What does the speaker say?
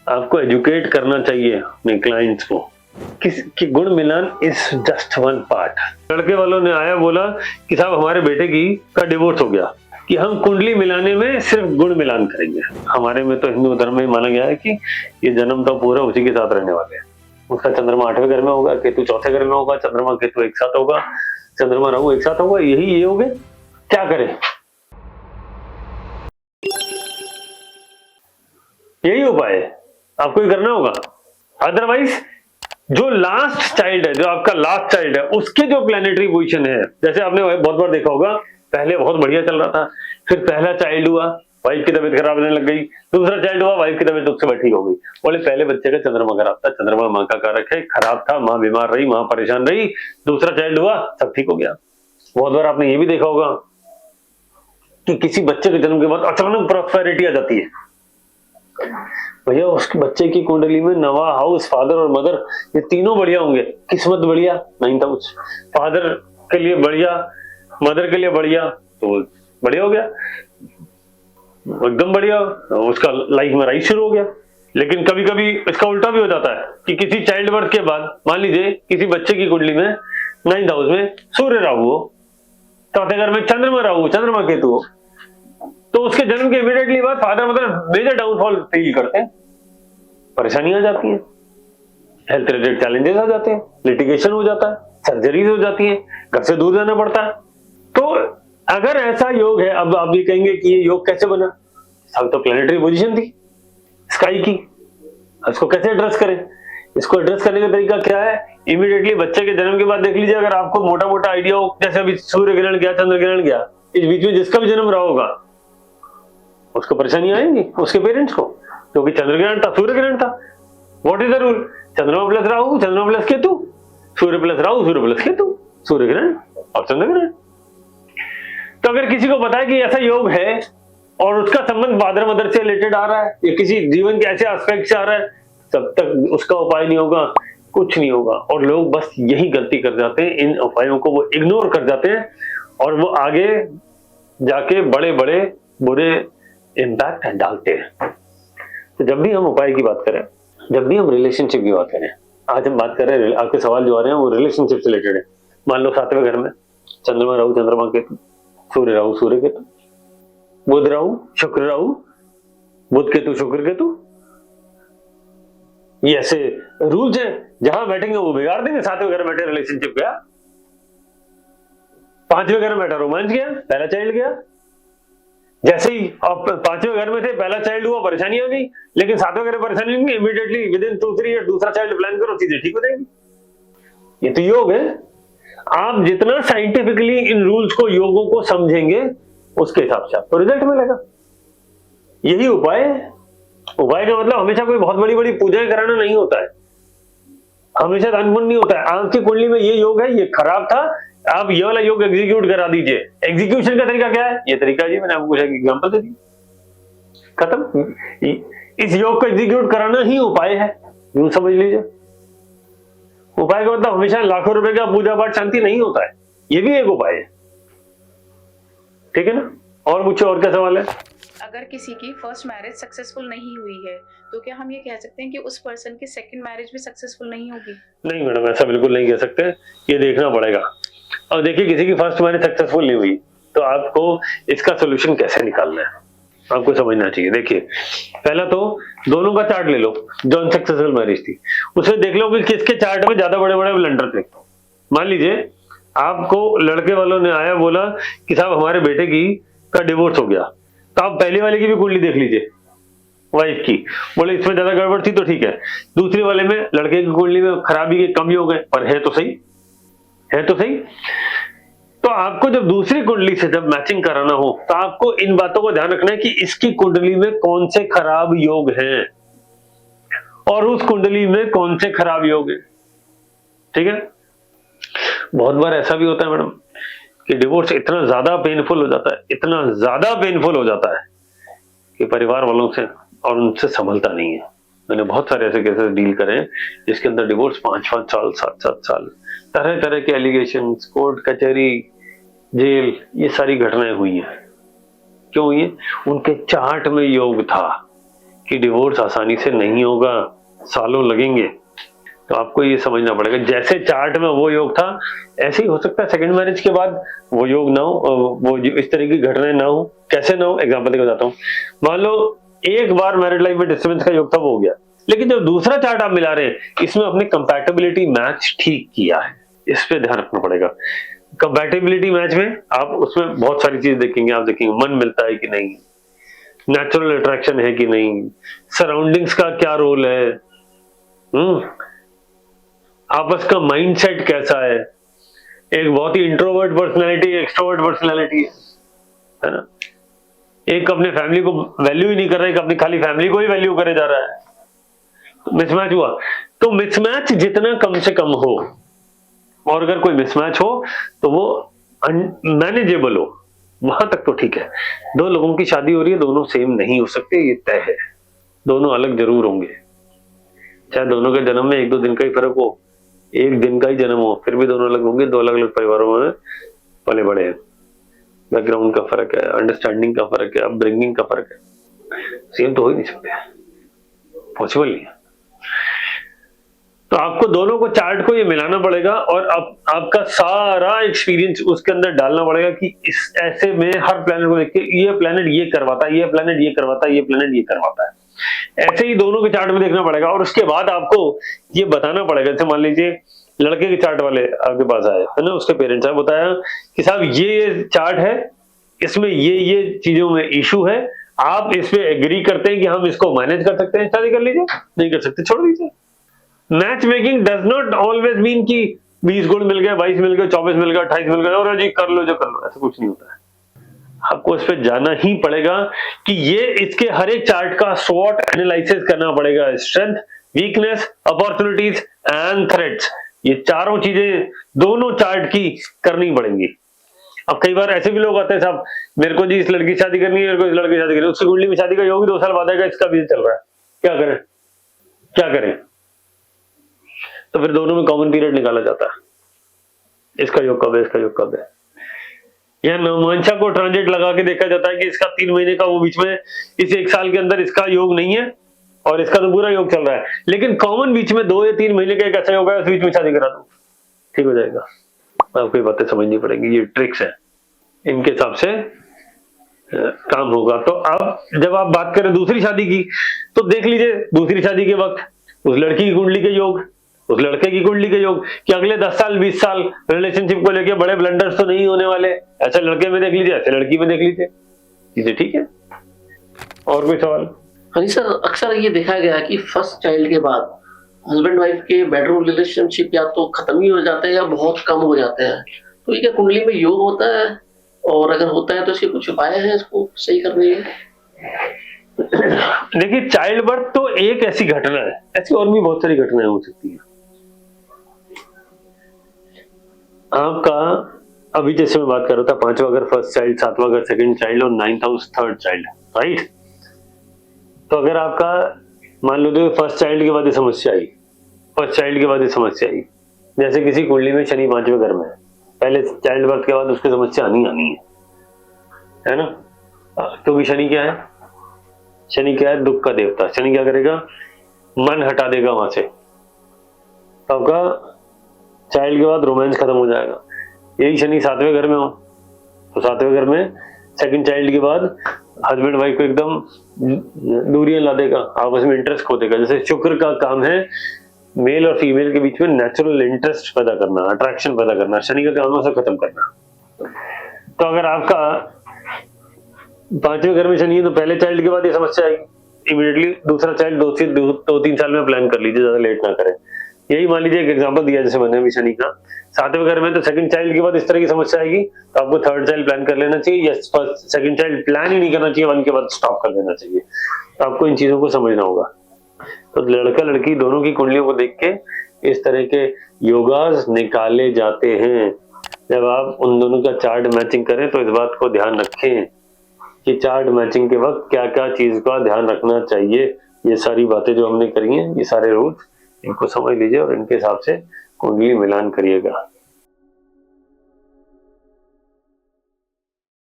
आपको एजुकेट करना चाहिए अपने क्लाइंट्स को कि गुण मिलान इज जस्ट वन पार्ट। लड़के वालों ने आया बोला कि साहब हमारे बेटे की का डिवोर्स हो गया, कि हम कुंडली मिलाने में सिर्फ गुण मिलान करेंगे। हमारे में तो हिंदू धर्म में माना गया है कि ये जन्म तो पूरा उसी के साथ रहने वाले हैं। उसका चंद्रमा 8वें घर में होगा, केतु 4थे घर में होगा, चंद्रमा केतु एक साथ होगा, चंद्रमा राहु एक साथ होगा, यही ये हो गए। क्या करें, यही उपाय है, आपको ही करना होगा। अदरवाइज जो लास्ट चाइल्ड है, जो आपका लास्ट चाइल्ड है, उसके जो प्लैनेटरी पोजीशन है, जैसे आपने बहुत बार देखा होगा, पहले बहुत बढ़िया चल रहा था, फिर पहला चाइल्ड हुआ, वाइफ की तबीयत खराब होने लग गई, दूसरा चाइल्ड हुआ, वाइफ की तबीयत उससे ठीक हो गई। बोले पहले बच्चे का चंद्रमा खराब था, चंद्रमा माँ का कारक है, खराब था, माँ बीमार रही, माँ परेशान रही, दूसरा चाइल्ड हुआ, सब ठीक हो गया। बहुत बार आपने ये भी देखा होगा कि किसी बच्चे के जन्म के बाद अचानक प्रॉस्पेरिटी आ जाती है। भैया उसके बच्चे की कुंडली में नवा हाउस, फादर और मदर, ये तीनों बढ़िया होंगे, किस्मत बढ़िया, 9th हाउस, फादर के लिए बढ़िया, मदर के लिए बढ़िया, तो बढ़िया हो गया, एकदम बढ़िया, उसका लाइफ में राइज शुरू हो गया। लेकिन कभी कभी इसका उल्टा भी हो जाता है कि किसी चाइल्ड बर्थ के बाद मान लीजिए किसी बच्चे की कुंडली में 9th हाउस में सूर्य राहु हो, 4थे घर में चंद्रमा राहु, चंद्रमा केतु हो, तो उसके जन्म के इमीडिएटली बाद father mother major downfall feel करते हैं, परेशानियां आ जाती हैं, हेल्थ रिलेटेड चैलेंजेस आ जाते हैं, लिटिगेशन हो जाता है, सर्जरीज हो जाती है, घर से दूर जाना पड़ता है। तो अगर ऐसा योग है, अब आप ये कहेंगे कि ये योग कैसे बना, सब तो प्लैनेटरी पोजीशन थी स्काई की, इसको कैसे एड्रेस करें? इसको एड्रेस करने का तरीका क्या है? इमीडिएटली बच्चे के जन्म के बाद देख लीजिए, अगर आपको मोटा मोटा आइडिया हो, जैसे अभी सूर्य ग्रहण गया, चंद्र ग्रहण गया, इस बीच में जिसका भी जन्म रहा होगा उसको परेशानी आएंगी, उसके पेरेंट्स को, क्योंकि चंद्र ग्रहण था, सूर्य ग्रहण था। What is the rule? चंद्रमा प्लस राहु, चंद्रमा प्लस केतु, सूर्य प्लस राहु, सूर्य प्लस केतु, सूर्य ग्रहण और चंद्र ग्रहण। तो अगर किसी को पता है कि ऐसा योग है और उसका संबंध फादर मदर से रिलेटेड आ रहा है या किसी जीवन के ऐसे एस्पेक्ट से आ रहा है, तब तक उसका उपाय नहीं होगा, कुछ नहीं होगा। और लोग बस यही गलती कर जाते हैं, इन उपायों को वो इग्नोर कर जाते हैं और वो आगे जाके बड़े बड़े बुरे इम्पैक्ट डालते हैं। तो जब भी हम उपाय की बात करें, जब भी हम रिलेशनशिप की बात करें, आज हम बात कर रहे हैं, आपके सवाल जो आ रहे हैं वो रिलेशनशिप से रिलेटेड है। मान लो 7वें घर में चंद्रमा राहु, चंद्रमा केतु, सूर्य राहु, सूर्य केतु, बुध राहु, शुक्र राहु, बुध केतु, शुक्र केतु, ये ऐसे रूल्स है, जहां बैठेंगे वो बिगाड़ देंगे। 7वें घर में बैठे रिलेशनशिप गया, 5वें घर में बैठा रोमांस गया, पहला चाइल्ड गया। जैसे ही आप 5वें घर में थे, पहला चाइल्ड हुआ, परेशानी आ गई, लेकिन 7वें घर में परेशानी नहीं, इमीडिएटली विद इन 2-3 ईयर दूसरा चाइल्ड प्लान करो, चीजें ठीक हो जाएंगी। ये तो योग है। आप जितना साइंटिफिकली इन रूल्स को, योगों को समझेंगे, उसके हिसाब से आपको रिजल्ट मिलेगा। यही उपाय है। उपाय का मतलब हमेशा कोई बहुत बड़ी बड़ी पूजाएं कराना नहीं होता है, हमेशा दान पुण्य नहीं होता है। आपकी कुंडली में ये योग है, ये खराब था, आप ये वाला योग एग्जीक्यूट करा दीजिए। एग्जीक्यूशन का तरीका क्या है? ये तरीका जी मैंने आपको कुछ एग्जांपल दे दी, खत्म। इस योग को एग्जीक्यूट कराना ही उपाय है, यूं समझ लीजिए। उपाय का मतलब हमेशा लाखों रुपए का पूजा पाठ शांति नहीं होता है, ये भी एक उपाय है, ठीक है ना। और मुझे और क्या सवाल है? अगर किसी की फर्स्ट मैरिज सक्सेसफुल नहीं हुई है तो क्या हम ये कह सकते हैं कि उस पर्सन की सेकंड मैरिज भी सक्सेसफुल नहीं होगी? नहीं मैडम, ऐसा बिल्कुल नहीं कह सकते, ये देखना पड़ेगा। और देखिए, किसी की फर्स्ट मैरिज सक्सेसफुल नहीं हुई तो आपको इसका सोल्यूशन कैसे निकालना है आपको समझना चाहिए। देखिए, पहला तो दोनों का चार्ट ले लो, जो अनसक्सेसफुल मैरिज थी, उसमें देख लो कि किसके चार्ट में ज्यादा बड़े बड़े ब्लंडर थे। मान लीजिए आपको लड़के वालों ने आया बोला कि साहब हमारे बेटे की का डिवोर्स हो गया, तो आप पहले वाले की भी कुंडली देख लीजिए, वाइफ की, बोले इसमें ज्यादा गड़बड़ थी तो ठीक है। दूसरे वाले में लड़के की कुंडली में खराबी के कम योग है, पर है तो सही, है तो सही। तो आपको जब दूसरी कुंडली से जब मैचिंग कराना हो तो आपको इन बातों को ध्यान रखना है कि इसकी कुंडली में कौन से खराब योग हैं और उस कुंडली में कौन से खराब योग है, ठीक है। बहुत बार ऐसा भी होता है मैडम कि डिवोर्स इतना ज्यादा पेनफुल हो जाता है, इतना ज्यादा पेनफुल हो जाता है कि परिवार वालों से और उनसे संभलता नहीं है। मैंने बहुत सारे ऐसे केसेस डील करे हैं जिसके अंदर डिवोर्स 5-5 साल, 7-7 साल, तरह तरह के एलिगेशंस, कोर्ट कचहरी, जेल, ये सारी घटनाएं हुई हैं। क्यों हुई है? उनके चार्ट में योग था कि डिवोर्स आसानी से नहीं होगा, सालों लगेंगे। तो आपको ये समझना पड़ेगा, जैसे चार्ट में वो योग था ऐसे ही हो सकता है सेकंड मैरिज के बाद वो योग ना हो, वो इस तरह की घटनाएं ना हो। कैसे ना हो, एग्जांपल देकर बताता हूँ। मान लो एक बार मैरिड लाइफ में डिस्टर्बेंस का योग था, वो हो गया, लेकिन जब दूसरा चार्ट आप मिला रहे हैं इसमें अपनी कंपैटिबिलिटी मैच ठीक किया है, इस पे ध्यान रखना पड़ेगा। कंपैटिबिलिटी मैच में आप उसमें बहुत सारी चीज देखेंगे, आप देखेंगे मन मिलता है कि नहीं, नेचुरल अट्रैक्शन है कि नहीं, सराउंडिंग्स का क्या रोल है, आपस का माइंडसेट कैसा है। एक बहुत ही इंट्रोवर्ट पर्सनैलिटी, एक्सट्रोवर्ट पर्सनैलिटी है ना। एक अपने फैमिली को वैल्यू ही नहीं कर रहा है, एक अपनी खाली फैमिली को ही वैल्यू करे जा रहा है, तो मिसमैच हुआ। तो मिसमैच जितना कम से कम हो, और अगर कोई मिसमैच हो तो वो मैनेजेबल हो, वहां तक तो ठीक है। दो लोगों की शादी हो रही है, दोनों सेम नहीं हो सकते, ये तय है। दोनों अलग जरूर होंगे, चाहे दोनों के जन्म में एक दो दिन का ही फर्क हो, एक दिन का ही जन्म हो, फिर भी दोनों अलग होंगे। दो अलग अलग परिवारों में पले बड़े हैं, बैकग्राउंड का फर्क है, अंडरस्टैंडिंग का फर्क है, अपब्रिंगिंग का फर्क है, सेम तो हो ही नहीं सकते, पॉसिबल नहीं है। तो आपको दोनों को चार्ट को ये मिलाना पड़ेगा और आपका सारा एक्सपीरियंस उसके अंदर डालना पड़ेगा कि इस ऐसे में हर प्लैनेट को देख के ये प्लैनेट ये करवाता है, ये प्लैनेट ये करवाता है, ये प्लैनेट ये करवाता है। ऐसे ही दोनों के चार्ट में देखना पड़ेगा और उसके बाद आपको ये बताना पड़ेगा। जैसे मान लीजिए लड़के के चार्ट वाले आपके पास आए है ना, उसके पेरेंट्स आए, बताया कि साहब ये चार्ट है, इसमें ये चीजों में इशू है, आप इस पे एग्री करते हैं कि हम इसको मैनेज कर सकते हैं, शादी कर लीजिए, नहीं कर सकते छोड़ दीजिए। Match making does not always mean कि 20 गुण मिल गए, 22 मिल गए, 24 मिल गए, 28 मिल गए और जी कर लो जो कर लो, ऐसा कुछ नहीं होता है। आपको इस पे जाना ही पड़ेगा कि ये इसके हर एक चार्ट का स्वॉट एनालिसिस करना पड़ेगा, strength, weakness, opportunities and threats, ये चारों चीजें दोनों चार्ट की करनी पड़ेंगी। अब कई बार ऐसे भी लोग आते हैं, साहब मेरे को जी इस लड़की शादी करनी है, मेरे को इस लड़के की शादी करनी है, उसकी कुंडली में शादी का योग 2 साल बाद आएगा, इसका भी चल रहा है, क्या करें क्या करें। तो फिर दोनों में कॉमन पीरियड निकाला जाता है, इसका योग कब है, इसका योग कब है। या नवमांशा को ट्रांजिट लगा के देखा जाता है कि इसका 3 महीने का वो बीच में, इस 1 साल के अंदर इसका योग नहीं है और इसका तो पूरा योग चल रहा है, लेकिन कॉमन बीच में 2 या 3 महीने का एक ऐसा योग है, उस बीच में शादी करा दो, ठीक हो जाएगा। आपको ये बातें समझनी पड़ेगी, ये ट्रिक्स है, इनके हिसाब से काम होगा। तो अब जब आप बात करें दूसरी शादी की, तो देख लीजिए दूसरी शादी के वक्त उस लड़की की कुंडली के योग, उस लड़के की कुंडली के योग, कि अगले 10 साल 20 साल रिलेशनशिप को लेके बड़े ब्लंडर्स तो नहीं होने वाले, ऐसे लड़के में देख लीजिए, ऐसे लड़की में देख लीजिए, चीजें ठीक है। और कोई सवाल? हाँ जी सर, अक्सर ये देखा गया कि फर्स्ट चाइल्ड के बाद हस्बैंड वाइफ के बेडरूम रिलेशनशिप या तो खत्म ही हो जाते हैं या बहुत कम हो जाते हैं, तो ये क्या कुंडली में योग होता है, और अगर होता है तो इसके कुछ उपाय हैं इसको सही करने के? देखिए चाइल्ड बर्थ तो एक ऐसी घटना है, ऐसी और भी बहुत सारी घटनाएं हो सकती है आपका। अभी जैसे मैं बात कर रहा था, 5वां घर फर्स्ट चाइल्ड, 7वां घर सेकंड चाइल्ड और 9th house third child, right. तो अगर आपका मान लो फर्स्ट चाइल्ड के बाद ये समस्या आई, फर्स्ट चाइल्ड के बाद ये समस्या आई, जैसे किसी कुंडली में शनि 5वें घर में है, पहले चाइल्ड बर्थ के बाद उसकी समस्या आनी है ना। क्योंकि शनि क्या है, शनि क्या है, दुख का देवता। शनि क्या करेगा, मन हटा देगा वहां से, तो आपका चाइल्ड के बाद रोमांस खत्म हो जाएगा। यही शनि 7वें घर में हो, तो 7वें घर में सेकंड चाइल्ड के बाद हस्बैंड वाइफ को एकदम दूरियां ला देगा, आपस में इंटरेस्ट खो देगा। जैसे शुक्र का काम है मेल और फीमेल के बीच में नेचुरल इंटरेस्ट पैदा करना, अट्रैक्शन पैदा करना, शनि का काम है उसे खत्म करना। तो अगर आपका 5वें घर में शनि है तो पहले चाइल्ड के बाद ये समस्या आएगी, इमीडिएटली दूसरा चाइल्ड 2-3 साल में प्लान कर लीजिए, ज्यादा लेट ना करें। यही मान लीजिए एक एग्जांपल दिया जैसे मैंने अभी शनि का, 7वें घर में तो सेकंड चाइल्ड के बाद इस तरह की समस्या आएगी, तो आपको थर्ड चाइल्ड प्लान कर लेना चाहिए, या फर्स्ट सेकंड चाइल्ड प्लान ही नहीं करना चाहिए, 1 के बाद स्टॉप कर देना चाहिए। तो आपको इन चीजों को समझना होगा। तो लड़का लड़की दोनों की कुंडलियों को देख के इस तरह के योगास निकाले जाते हैं। जब आप उन दोनों का चार्ट मैचिंग करें तो इस बात को ध्यान रखें कि चार्ट मैचिंग के वक्त क्या क्या चीज का ध्यान रखना चाहिए। ये सारी बातें जो हमने करी हैं, ये सारे रूल्स, इनको समझ लीजिए और इनके हिसाब से कुंडली मिलान करिएगा।